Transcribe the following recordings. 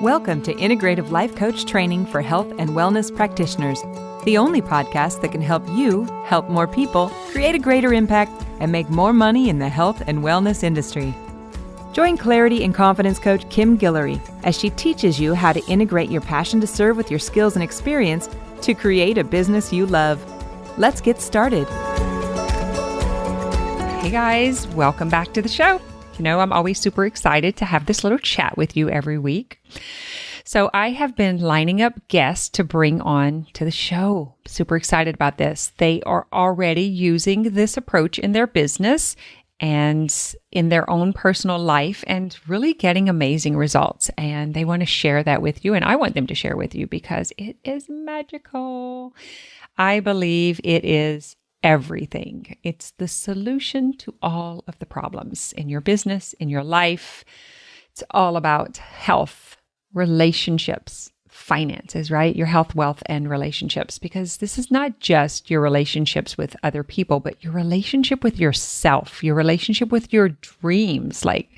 Welcome to Integrative Life Coach Training for Health and Wellness Practitioners, the only podcast that can help you help more people, create a greater impact, and make more money in the health and wellness industry. Join Clarity and Confidence Coach Kim Guillory as she teaches you how to integrate your passion to serve with your skills and experience to create a business you love. Let's get started. Hey guys, welcome back to the show. You know, I'm always super excited to have this little chat with you every week. So I have been lining up guests to bring on to the show. Super excited about this. They are already using this approach in their business and in their own personal life and really getting amazing results. And they want to share that with you. And I want them to share with you because it is magical. I believe it is everything. It's the solution to all of the problems in your business, in your life. It's all about health, relationships, finances, right? Your health, wealth, and relationships, because this is not just your relationships with other people, but your relationship with yourself, your relationship with your dreams. Like,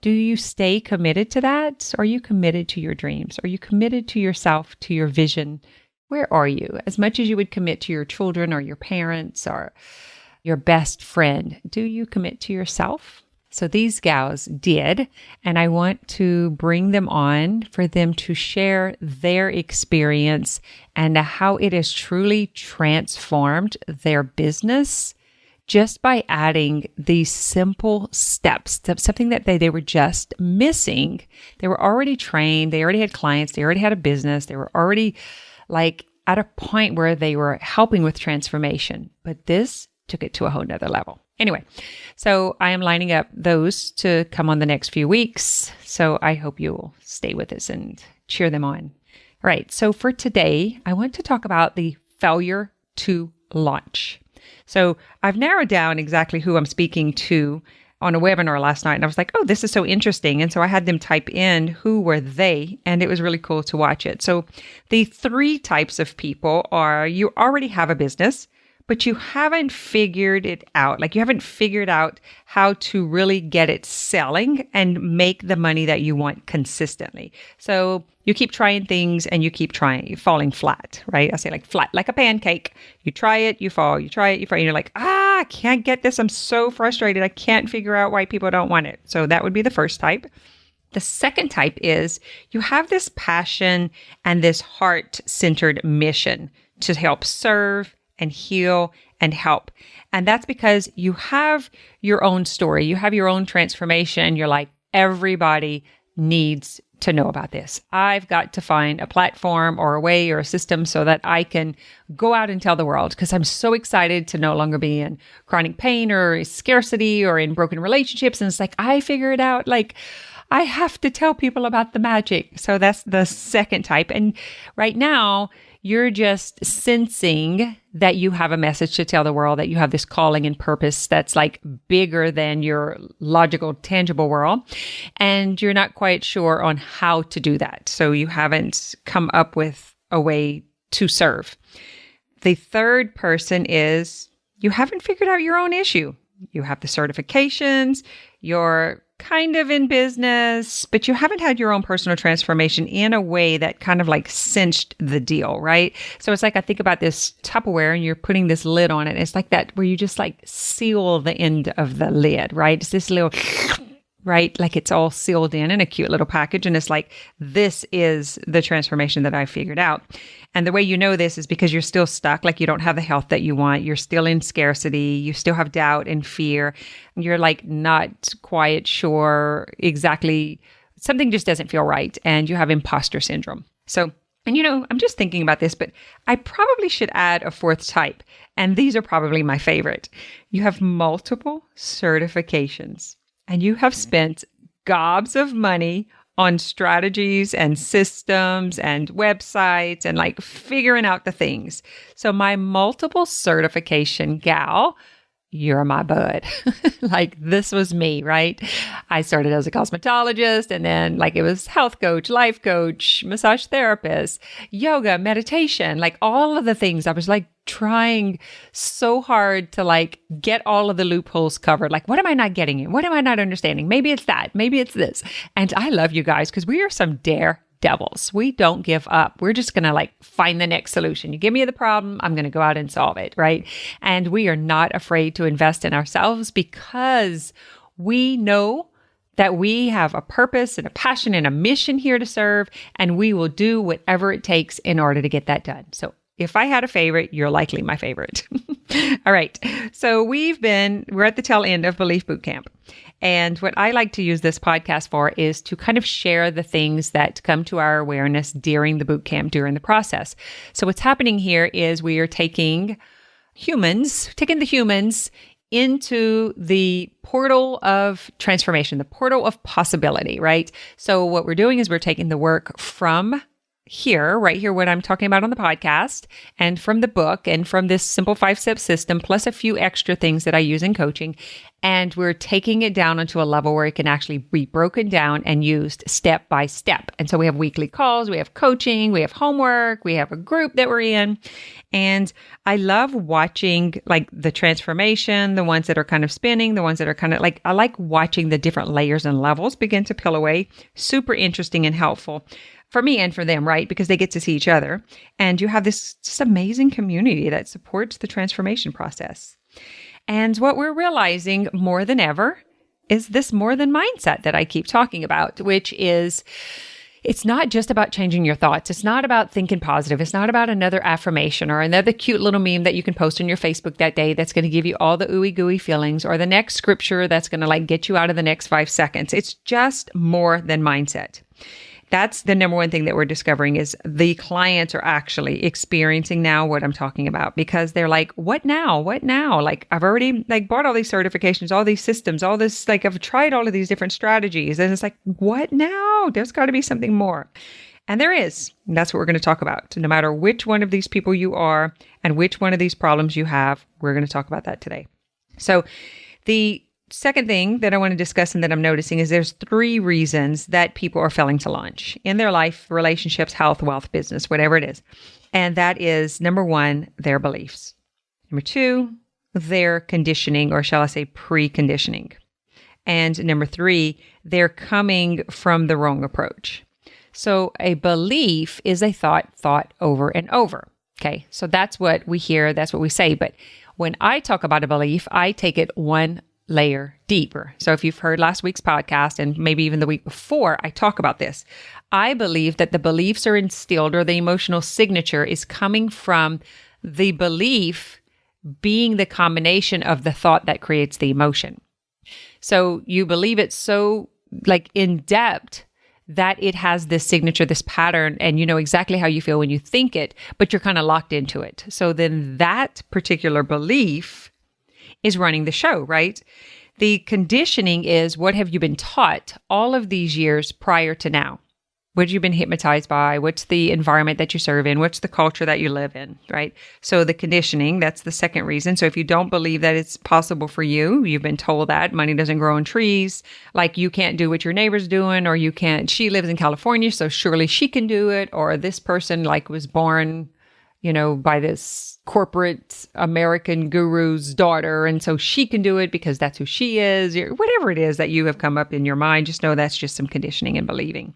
do you stay committed to that? Are you committed to your dreams? Are you committed to yourself, to your vision? Where are you? As much as you would commit to your children or your parents or your best friend, do you commit to yourself? So these gals did, and I want to bring them on for them to share their experience and how it has truly transformed their business just by adding these simple steps, something that they were just missing. They were already trained, they already had clients, they already had a business, they were already like at a point where they were helping with transformation, but this took it to a whole nother level. Anyway, so I am lining up those to come on the next few weeks. So I hope you will stay with us and cheer them on. All right. So for today, I want to talk about the failure to launch. So I've narrowed down exactly who I'm speaking to on a webinar last night. And I was like, oh, this is so interesting. And so I had them type in who were they, and it was really cool to watch it. So the three types of people are: you already have a business, but you haven't figured it out. Like, you haven't figured out how to really get it selling and make the money that you want consistently. So you keep trying things and you keep trying, you're falling flat, right? I say like flat, like a pancake. You try it, you fall, you try it, you fall, and you're like, I can't get this. I'm so frustrated. I can't figure out why people don't want it. So that would be the first type. The second type is you have this passion and this heart-centered mission to help serve and heal and help. And that's because you have your own story. You have your own transformation. You're like, everybody needs to know about this. I've got to find a platform or a way or a system so that I can go out and tell the world, because I'm so excited to no longer be in chronic pain or scarcity or in broken relationships. And it's like, I figure it out. Like, I have to tell people about the magic. So that's the second type. And right now, you're just sensing that you have a message to tell the world, that you have this calling and purpose that's like bigger than your logical, tangible world. And you're not quite sure on how to do that. So you haven't come up with a way to serve. The third person is you haven't figured out your own issue. You have the certifications, you're kind of in business, but you haven't had your own personal transformation in a way that kind of like cinched the deal, right? So it's like, I think about this Tupperware and you're putting this lid on it. It's like that where you just like seal the end of the lid, right? It's this little, right? Like it's all sealed in a cute little package. And it's like, this is the transformation that I figured out. And the way you know this is because you're still stuck, like you don't have the health that you want. You're still in scarcity. You still have doubt and fear. You're like not quite sure exactly. Something just doesn't feel right. And you have imposter syndrome. So, and you know, I'm just thinking about this, but I probably should add a fourth type. And these are probably my favorite. You have multiple certifications and you have spent gobs of money on strategies and systems and websites and like figuring out the things. So my multiple certification gal, you're my bud. Like this was me, right? I started as a cosmetologist and then like it was health coach, life coach, massage therapist, yoga, meditation, like all of the things. I was like trying so hard to like get all of the loopholes covered. Like, what am I not getting in? What am I not understanding? Maybe it's that. Maybe it's this. And I love you guys because we are some devils. We don't give up. We're just going to find the next solution. You give me the problem, I'm going to go out and solve it, right? And we are not afraid to invest in ourselves because we know that we have a purpose and a passion and a mission here to serve, and we will do whatever it takes in order to get that done. So if I had a favorite, you're likely my favorite. All right. So we're at the tail end of Belief Bootcamp. And what I like to use this podcast for is to kind of share the things that come to our awareness during the bootcamp, during the process. So what's happening here is we are taking the humans into the portal of transformation, the portal of possibility, right? So what we're doing is we're taking the work from right here, what I'm talking about on the podcast, and from the book, and from this simple 5-step system, plus a few extra things that I use in coaching. And we're taking it down onto a level where it can actually be broken down and used step by step. And so we have weekly calls, we have coaching, we have homework, we have a group that we're in. And I love watching the transformation, the ones that are kind of spinning, the ones that are kind of I like watching the different layers and levels begin to peel away. Super interesting and helpful for me and for them, right? Because they get to see each other. And you have this just amazing community that supports the transformation process. And what we're realizing more than ever is this more than mindset that I keep talking about, which is it's not just about changing your thoughts. It's not about thinking positive. It's not about another affirmation or another cute little meme that you can post on your Facebook that day that's going to give you all the ooey gooey feelings, or the next scripture that's going to get you out of the next 5 seconds. It's just more than mindset. That's the number one thing that we're discovering is the clients are actually experiencing now what I'm talking about, because they're like, what now? What now? I've already bought all these certifications, all these systems, all this, I've tried all of these different strategies. And it's what now? There's got to be something more. And there is. And that's what we're going to talk about. No matter which one of these people you are and which one of these problems you have, we're going to talk about that today. So the second thing that I want to discuss and that I'm noticing is there's 3 reasons that people are failing to launch in their life, relationships, health, wealth, business, whatever it is. And that is, number 1, their beliefs. Number 2, their conditioning, or shall I say preconditioning. And number 3, they're coming from the wrong approach. So a belief is a thought over and over. Okay. So that's what we hear. That's what we say. But when I talk about a belief, I take it one layer deeper. So if you've heard last week's podcast and maybe even the week before, I talk about this. I believe that the beliefs are instilled, or the emotional signature is coming from the belief being the combination of the thought that creates the emotion. So you believe it so in depth that it has this signature, this pattern, and you know exactly how you feel when you think it, but you're kind of locked into it. So then that particular belief is running the show, right? The conditioning is, what have you been taught all of these years prior to now? What have you been hypnotized by? What's the environment that you serve in? What's the culture that you live in, right? So the conditioning, that's the second reason. So if you don't believe that it's possible for you, you've been told that money doesn't grow on trees, you can't do what your neighbor's doing, or you can't, she lives in California, so surely she can do it, or this person was born, by this corporate American guru's daughter, and so she can do it because that's who she is. Whatever it is that you have come up in your mind, just know that's just some conditioning and believing.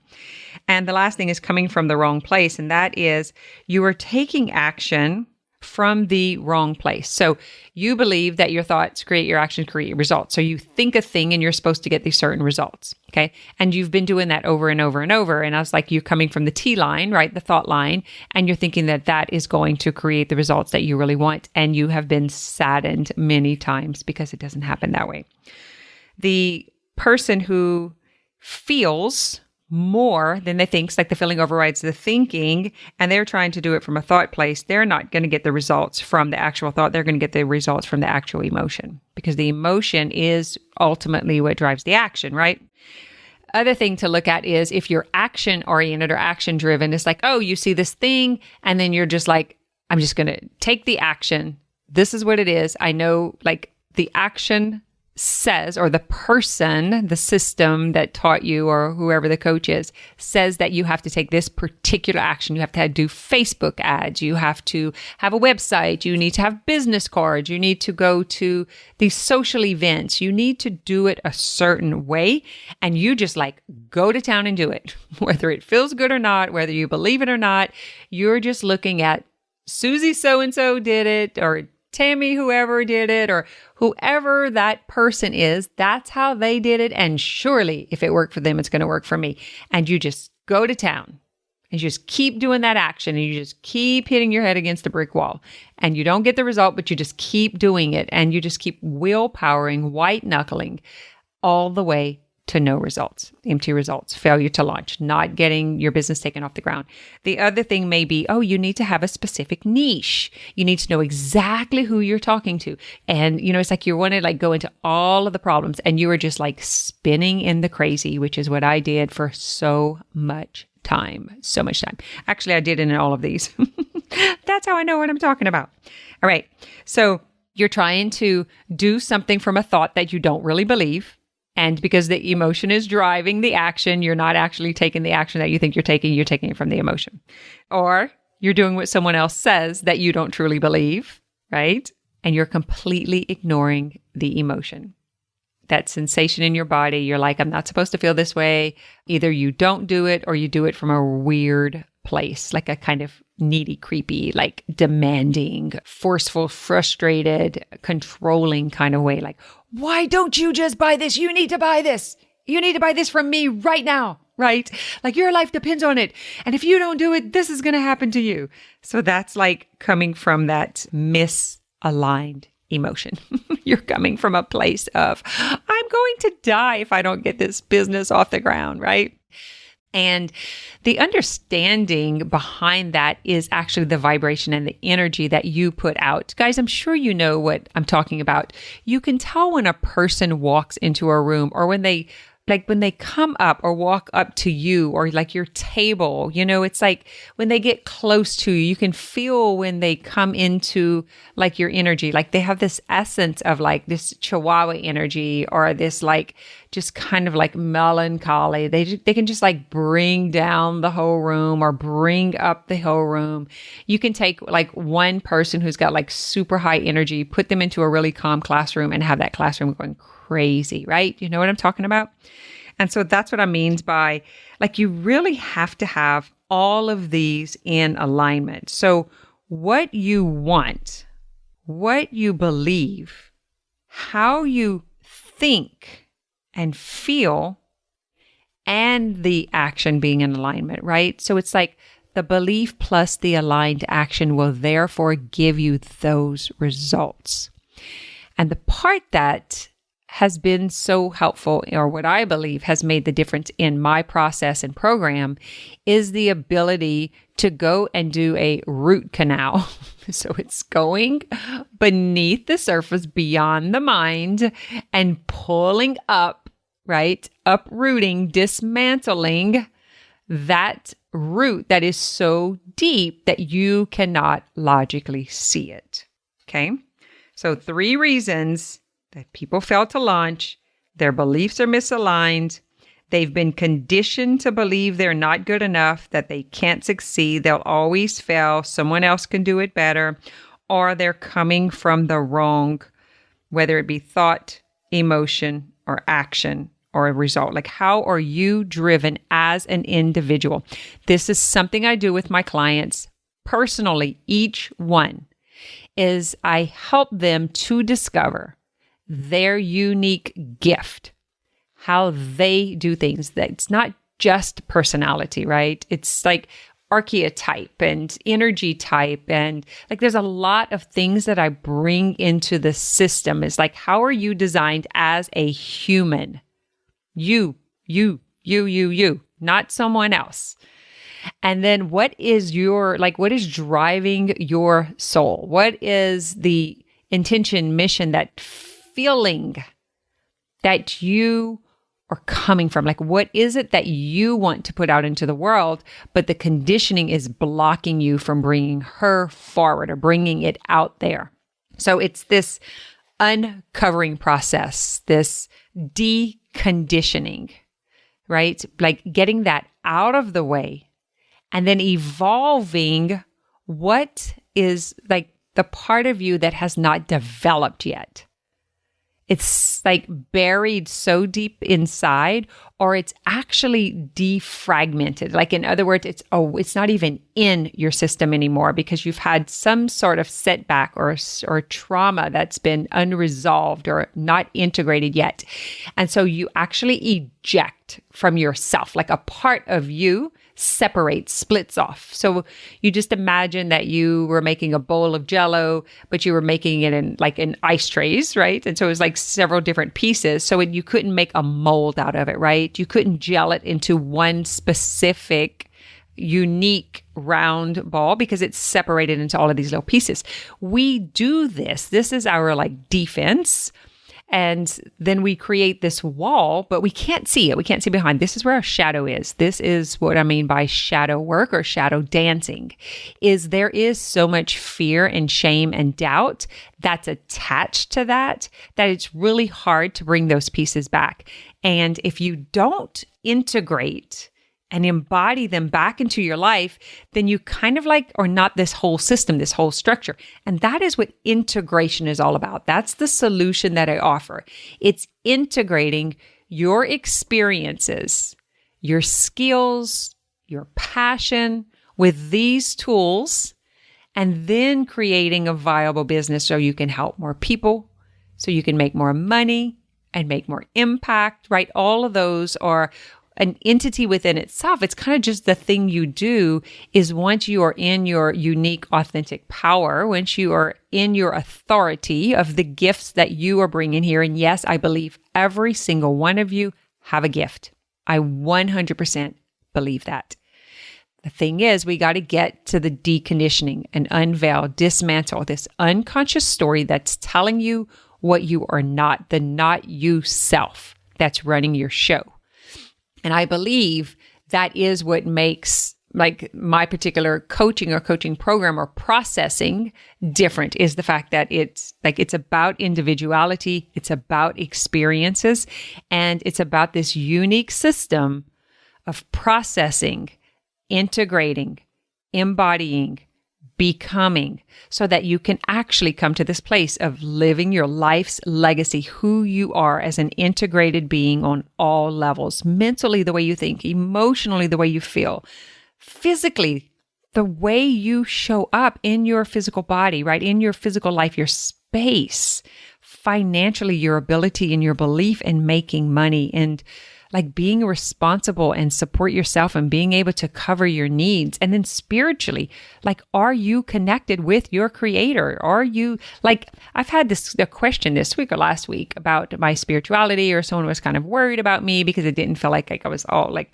And the last thing is coming from the wrong place, and that is you are taking action from the wrong place. So you believe that your thoughts create your actions, create your results. So you think a thing and you're supposed to get these certain results. Okay. And you've been doing that over and over and over. And I was you're coming from the T line, right? The thought line. And you're thinking that that is going to create the results that you really want. And you have been saddened many times because it doesn't happen that way. The person who feels more than they think, the feeling overrides the thinking, and they're trying to do it from a thought place, they're not going to get the results from the actual thought. They're going to get the results from the actual emotion, because the emotion is ultimately what drives the action, right? Other thing to look at is if you're action oriented or action driven, it's oh, you see this thing, and then you're just I'm just going to take the action. This is what it is. I know the action says, or the person, the system that taught you, or whoever the coach is, says that you have to take this particular action. You have to do Facebook ads. You have to have a website. You need to have business cards. You need to go to these social events. You need to do it a certain way. And you just like go to town and do it. Whether it feels good or not, whether you believe it or not, you're just looking at Susie so-and-so did it, or Tammy, whoever did it, or whoever that person is, that's how they did it. And surely if it worked for them, it's going to work for me. And you just go to town and you just keep doing that action, and you just keep hitting your head against a brick wall, and you don't get the result, but you just keep doing it, and you just keep willpowering, white knuckling all the way to no results, empty results, failure to launch, not getting your business taken off the ground. The other thing may be, you need to have a specific niche. You need to know exactly who you're talking to. And, it's like you want to like go into all of the problems, and you are just like spinning in the crazy, which is what I did for so much time. Actually, I did it in all of these. That's how I know what I'm talking about. All right. So you're trying to do something from a thought that you don't really believe. And because the emotion is driving the action, you're not actually taking the action that you think you're taking it from the emotion. Or you're doing what someone else says that you don't truly believe, right? And you're completely ignoring the emotion. That sensation in your body, you're like, I'm not supposed to feel this way. Either you don't do it, or you do it from a weird place, like a kind of needy, creepy, like demanding, forceful, frustrated, controlling kind of way. Like, why don't you just buy this? You need to buy this. You need to buy this from me right now, right? Like your life depends on it. And if you don't do it, this is going to happen to you. So that's like coming from that misaligned emotion. You're coming from a place of, I'm going to die if I don't get this business off the ground, right? And the understanding behind that is actually the vibration and the energy that you put out. Guys, I'm sure you know what I'm talking about. You can tell when a person walks into a room, or when they come up or walk up to you, or like your table, it's like when they get close to you, you can feel when they come into like your energy, like they have this essence of like this chihuahua energy, or this like just kind of like melancholy. They can just like bring down the whole room, or bring up the whole room. You can take like one person who's got like super high energy, put them into a really calm classroom, and have that classroom going crazy, right? You know what I'm talking about? And so that's what I mean by like, you really have to have all of these in alignment. So what you want, what you believe, how you think and feel, and the action being in alignment, right? So it's like the belief plus the aligned action will therefore give you those results. And the part that has been so helpful, or what I believe has made the difference in my process and program, is the ability to go and do a root canal. So it's going beneath the surface, beyond the mind, and pulling up, right? Uprooting, dismantling that root that is so deep that you cannot logically see it. Okay? So 3 reasons that people fail to launch: their beliefs are misaligned, they've been conditioned to believe they're not good enough, that they can't succeed, they'll always fail, someone else can do it better, or they're coming from the wrong, whether it be thought, emotion, or action, or a result. Like, how are you driven as an individual? This is something I do with my clients personally. Each one is I help them to discover their unique gift, how they do things. That it's not just personality, right? It's like archetype and energy type. And like, there's a lot of things that I bring into the system. It's like, how are you designed as a human? You, not someone else. And then what is driving your soul? What is the intention, mission, that feeling that you are coming from? Like, what is it that you want to put out into the world, but the conditioning is blocking you from bringing her forward or bringing it out there? So it's this uncovering process, this deconditioning, right? Like getting that out of the way and then evolving what is like the part of you that has not developed yet. It's like buried so deep inside, or it's actually defragmented. Like in other words, it's not even in your system anymore because you've had some sort of setback or trauma that's been unresolved or not integrated yet. And so you actually eject from yourself, like a part of you separates, splits off. So you just imagine that you were making a bowl of Jell-O, but you were making it in ice trays, right? And so it was like several different pieces. So you couldn't make a mold out of it, right? You couldn't gel it into one specific, unique round ball because it's separated into all of these little pieces. We do this. This is our like defense. And then we create this wall, but we can't see it. We can't see behind. This is where our shadow is. This is what I mean by shadow work or shadow dancing, is there is so much fear and shame and doubt that's attached to that it's really hard to bring those pieces back. And if you don't integrate and embody them back into your life, then you kind of like are not this whole system, this whole structure. And that is what integration is all about. That's the solution that I offer. It's integrating your experiences, your skills, your passion with these tools, and then creating a viable business so you can help more people, so you can make more money and make more impact, right? All of those are an entity within itself. It's kind of just the thing you do is once you are in your unique, authentic power, once you are in your authority of the gifts that you are bringing here. And yes, I believe every single one of you have a gift. I 100% believe that. The thing is, we got to get to the deconditioning and unveil, dismantle this unconscious story that's telling you what you are not, the not you self that's running your show. And I believe that is what makes like my particular coaching or coaching program or processing different, is the fact that it's about individuality, it's about experiences, and it's about this unique system of processing, integrating, embodying, becoming, so that you can actually come to this place of living your life's legacy, who you are as an integrated being on all levels, mentally, the way you think, emotionally, the way you feel, physically, the way you show up in your physical body, right? In your physical life, your space, financially, your ability and your belief in making money, and like being responsible and support yourself and being able to cover your needs. And then spiritually, like, are you connected with your creator? Are you like, I've had the question this week or last week about my spirituality, or someone was kind of worried about me because it didn't feel like I was all like,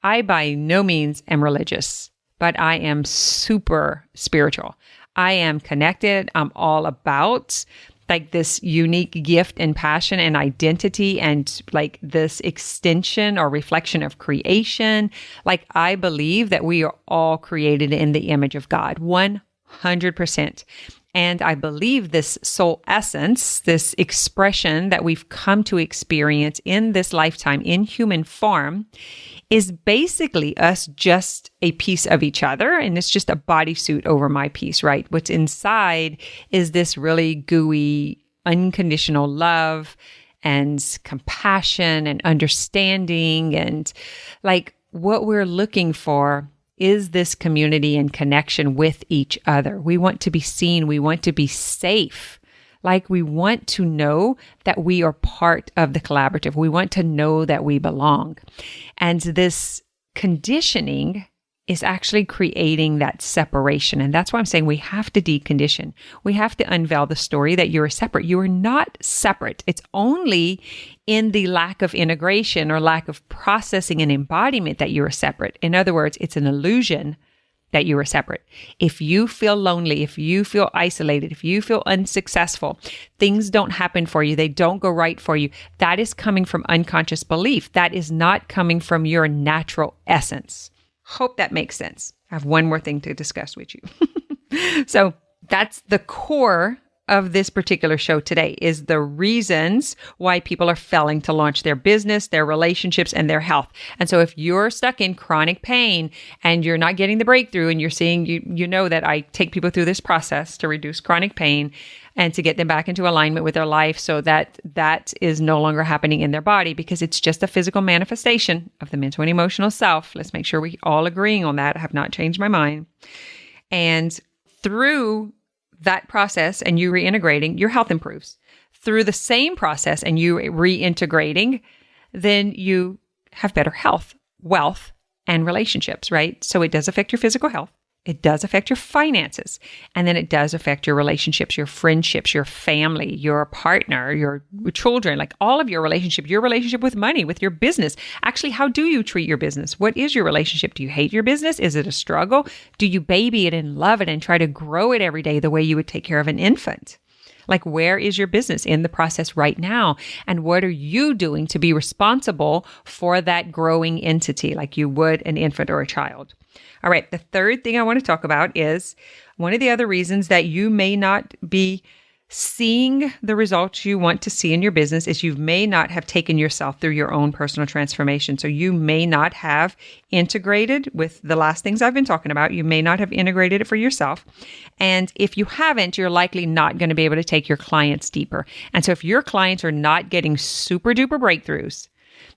I by no means am religious, but I am super spiritual. I am connected. I'm all about like this unique gift and passion and identity, and like this extension or reflection of creation. Like, I believe that we are all created in the image of God, 100%. And I believe this soul essence, this expression that we've come to experience in this lifetime in human form, is basically us just a piece of each other. And it's just a bodysuit over my piece, right? What's inside is this really gooey, unconditional love and compassion and understanding. And like, what we're looking for is this community and connection with each other. We want to be seen. We want to be safe. Like, we want to know that we are part of the collaborative. We want to know that we belong. And this conditioning is actually creating that separation. And that's why I'm saying we have to decondition. We have to unveil the story that you're separate. You are not separate. It's only in the lack of integration or lack of processing and embodiment that you are separate. In other words, it's an illusion that you are separate. If you feel lonely, if you feel isolated, if you feel unsuccessful, things don't happen for you, they don't go right for you, that is coming from unconscious belief. That is not coming from your natural essence. Hope that makes sense. I have one more thing to discuss with you. So that's the core of this particular show today is the reasons why people are failing to launch their business, their relationships, and their health. And so if you're stuck in chronic pain and you're not getting the breakthrough and you're seeing, you know that I take people through this process to reduce chronic pain and to get them back into alignment with their life so that that is no longer happening in their body, because it's just a physical manifestation of the mental and emotional self. Let's make sure we all agreeing on that. I have not changed my mind. And through that process and you reintegrating, your health improves. Through the same process and you reintegrating, then you have better health, wealth, and relationships, right? So it does affect your physical health. It does affect your finances. And then it does affect your relationships, your friendships, your family, your partner, your children, like all of your relationship with money, with your business. Actually, how do you treat your business? What is your relationship? Do you hate your business? Is it a struggle? Do you baby it and love it and try to grow it every day the way you would take care of an infant? Like, where is your business in the process right now? And what are you doing to be responsible for that growing entity like you would an infant or a child? All right. The third thing I want to talk about is one of the other reasons that you may not be seeing the results you want to see in your business is you may not have taken yourself through your own personal transformation. So you may not have integrated with the last things I've been talking about. You may not have integrated it for yourself. And if you haven't, you're likely not going to be able to take your clients deeper. And so if your clients are not getting super duper breakthroughs,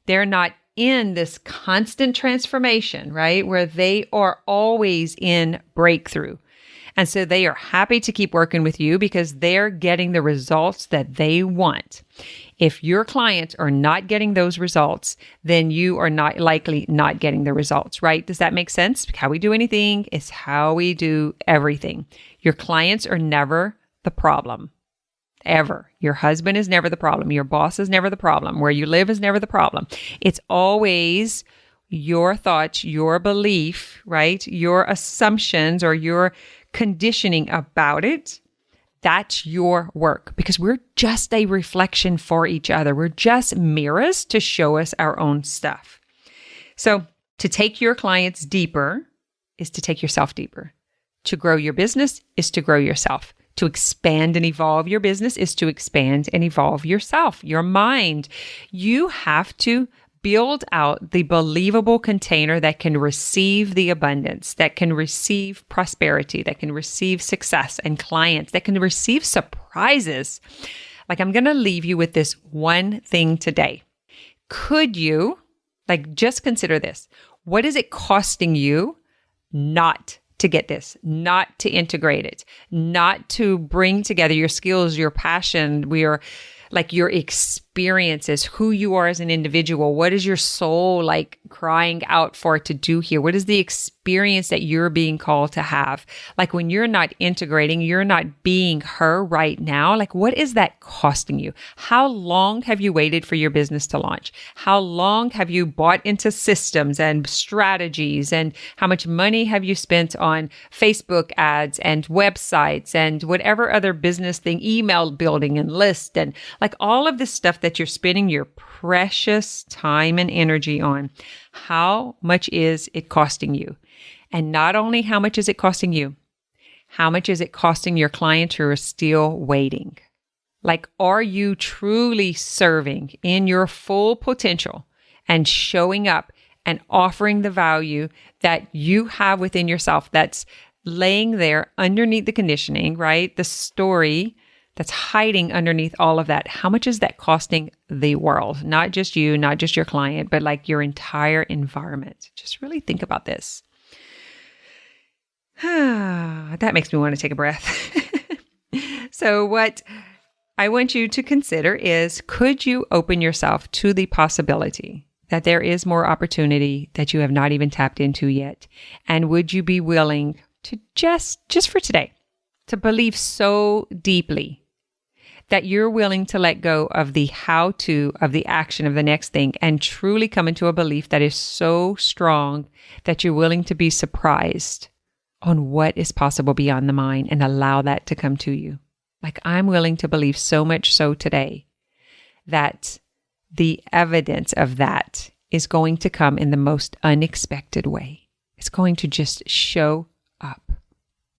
they're not in this constant transformation, right? Where they are always in breakthrough. And so they are happy to keep working with you because they're getting the results that they want. If your clients are not getting those results, then you are not likely not getting the results, right? Does that make sense? How we do anything is how we do everything. Your clients are never the problem. Ever. Your husband is never the problem. Your boss is never the problem. Where you live is never the problem. It's always your thoughts, your belief, right? Your assumptions or your conditioning about it. That's your work, because we're just a reflection for each other. We're just mirrors to show us our own stuff. So to take your clients deeper is to take yourself deeper. To grow your business is to grow yourself. To expand and evolve your business is to expand and evolve yourself, your mind. You have to build out the believable container that can receive the abundance, that can receive prosperity, that can receive success and clients, that can receive surprises. Like, I'm going to leave you with this one thing today. Could you, just consider this. What is it costing you not to get this, not to integrate it, not to bring together your skills, your passion, your experiences, who you are as an individual? What is your soul crying out for to do here? What is the experience that you're being called to have? When you're not integrating, you're not being her right now. What is that costing you? How long have you waited for your business to launch? How long have you bought into systems and strategies? And how much money have you spent on Facebook ads and websites and whatever other business thing, email building and list, and all of this stuff that you're spending your precious time and energy on? How much is it costing you? And not only how much is it costing you, how much is it costing your clients who are still waiting? Are you truly serving in your full potential and showing up and offering the value that you have within yourself that's laying there underneath the conditioning, right? The story that's hiding underneath all of that. How much is that costing the world? Not just you, not just your client, but your entire environment. Just really think about this. That makes me want to take a breath. So what I want you to consider is, could you open yourself to the possibility that there is more opportunity that you have not even tapped into yet? And would you be willing to just for today, to believe so deeply that you're willing to let go of the how-to, of the action of the next thing, and truly come into a belief that is so strong that you're willing to be surprised on what is possible beyond the mind and allow that to come to you? I'm willing to believe so much so today that the evidence of that is going to come in the most unexpected way. It's going to just show up.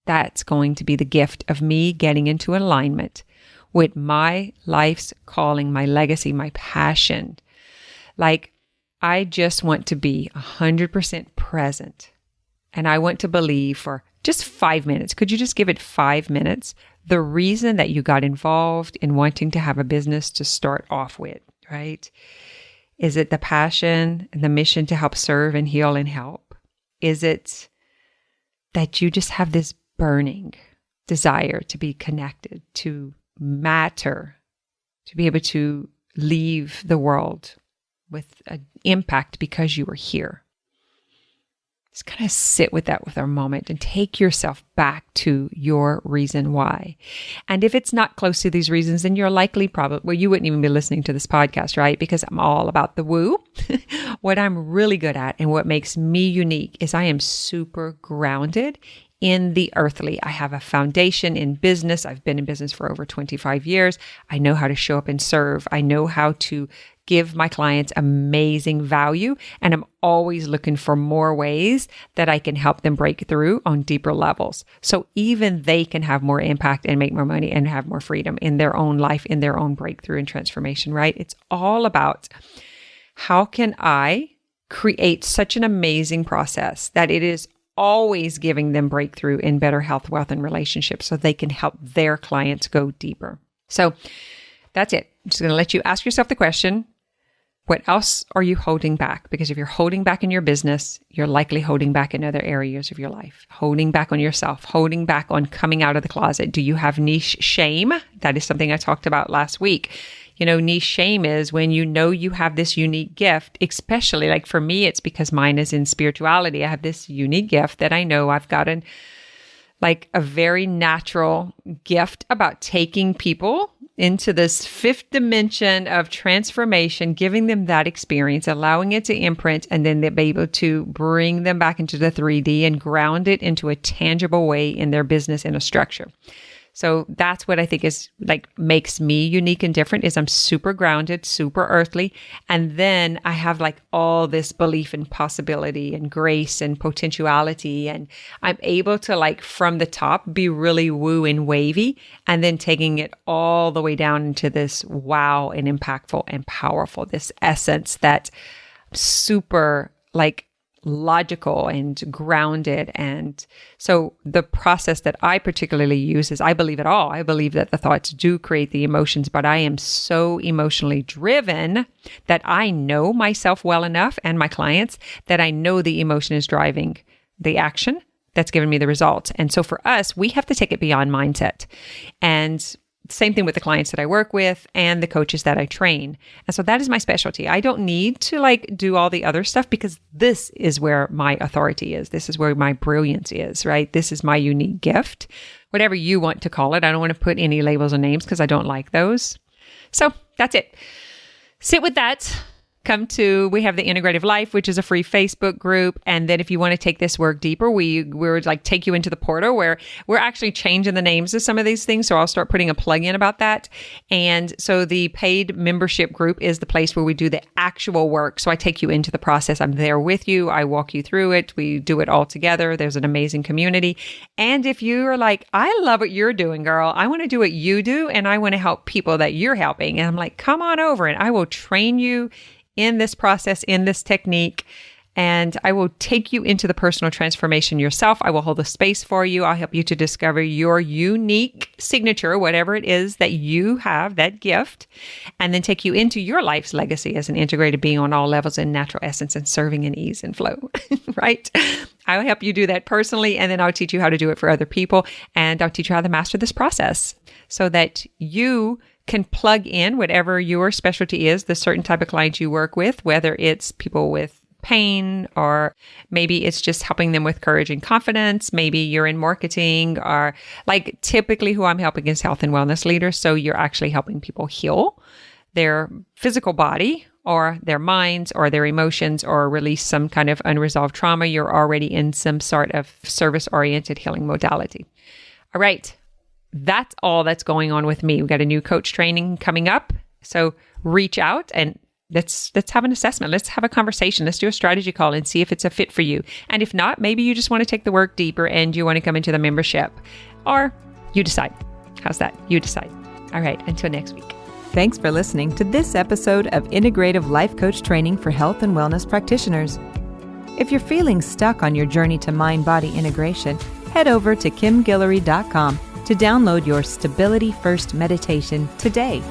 That's going to be the gift of me getting into alignment with my life's calling, my legacy, my passion. Like, I just want to be 100% present. And I want to believe for just 5 minutes. Could you just give it 5 minutes? The reason that you got involved in wanting to have a business to start off with, right? Is it the passion and the mission to help serve and heal and help? Is it that you just have this burning desire to be connected, to matter, to be able to leave the world with an impact because you were here? Just kind of sit with that with our moment and take yourself back to your reason why. And if it's not close to these reasons, then you're likely you wouldn't even be listening to this podcast, right? Because I'm all about the woo. What I'm really good at and what makes me unique is I am super grounded in the earthly. I have a foundation in business. I've been in business for over 25 years. I know how to show up and serve. I know how to give my clients amazing value. And I'm always looking for more ways that I can help them break through on deeper levels. So even they can have more impact and make more money and have more freedom in their own life, in their own breakthrough and transformation, right? It's all about how can I create such an amazing process that it is always giving them breakthrough in better health, wealth, and relationships so they can help their clients go deeper. So that's it. I'm just going to let you ask yourself the question, what else are you holding back? Because if you're holding back in your business, you're likely holding back in other areas of your life, holding back on yourself, holding back on coming out of the closet. Do you have niche shame? That is something I talked about last week. Niche shame is when you know you have this unique gift, especially like for me, it's because mine is in spirituality. I have this unique gift that I know I've gotten like a very natural gift about taking people into this fifth dimension of transformation, giving them that experience, allowing it to imprint, and then they'll be able to bring them back into the 3D and ground it into a tangible way in their business and a structure. So that's what I think is like makes me unique and different is I'm super grounded, super earthly. And then I have like all this belief in possibility and grace and potentiality. And I'm able to like from the top be really woo and wavy and then taking it all the way down into this wow and impactful and powerful, this essence that super like logical and grounded. And so the process that I particularly use is I believe it all. I believe that the thoughts do create the emotions, but I am so emotionally driven that I know myself well enough and my clients that I know the emotion is driving the action that's given me the results. And so for us, we have to take it beyond mindset. And same thing with the clients that I work with and the coaches that I train. And so that is my specialty. I don't need to like do all the other stuff because this is where my authority is. This is where my brilliance is, right? This is my unique gift, whatever you want to call it. I don't want to put any labels or names because I don't like those. So that's it. Sit with that. We have the Integrative Life, which is a free Facebook group. And then if you want to take this work deeper, we're like take you into the portal where we're actually changing the names of some of these things. So I'll start putting a plug in about that. And so the paid membership group is the place where we do the actual work. So I take you into the process. I'm there with you. I walk you through it. We do it all together. There's an amazing community. And if you're like, I love what you're doing, girl, I want to do what you do. And I want to help people that you're helping. And I'm like, come on over and I will train you in this process, in this technique, and I will take you into the personal transformation yourself. I will hold the space for you. I'll help you to discover your unique signature, whatever it is that you have, that gift, and then take you into your life's legacy as an integrated being on all levels in natural essence and serving in ease and flow, right? I'll help you do that personally, and then I'll teach you how to do it for other people, and I'll teach you how to master this process so that you can plug in whatever your specialty is, the certain type of clients you work with, whether it's people with pain, or maybe it's just helping them with courage and confidence. Maybe you're in marketing, or like typically who I'm helping is health and wellness leaders. So you're actually helping people heal their physical body or their minds or their emotions or release some kind of unresolved trauma. You're already in some sort of service-oriented healing modality. All right. That's all that's going on with me. We've got a new coach training coming up. So reach out and let's have an assessment. Let's have a conversation. Let's do a strategy call and see if it's a fit for you. And if not, maybe you just want to take the work deeper and you want to come into the membership, or you decide. How's that? You decide. All right. Until next week. Thanks for listening to this episode of Integrative Life Coach Training for Health and Wellness Practitioners. If you're feeling stuck on your journey to mind-body integration, head over to kimguillory.com to download your Stability First meditation today.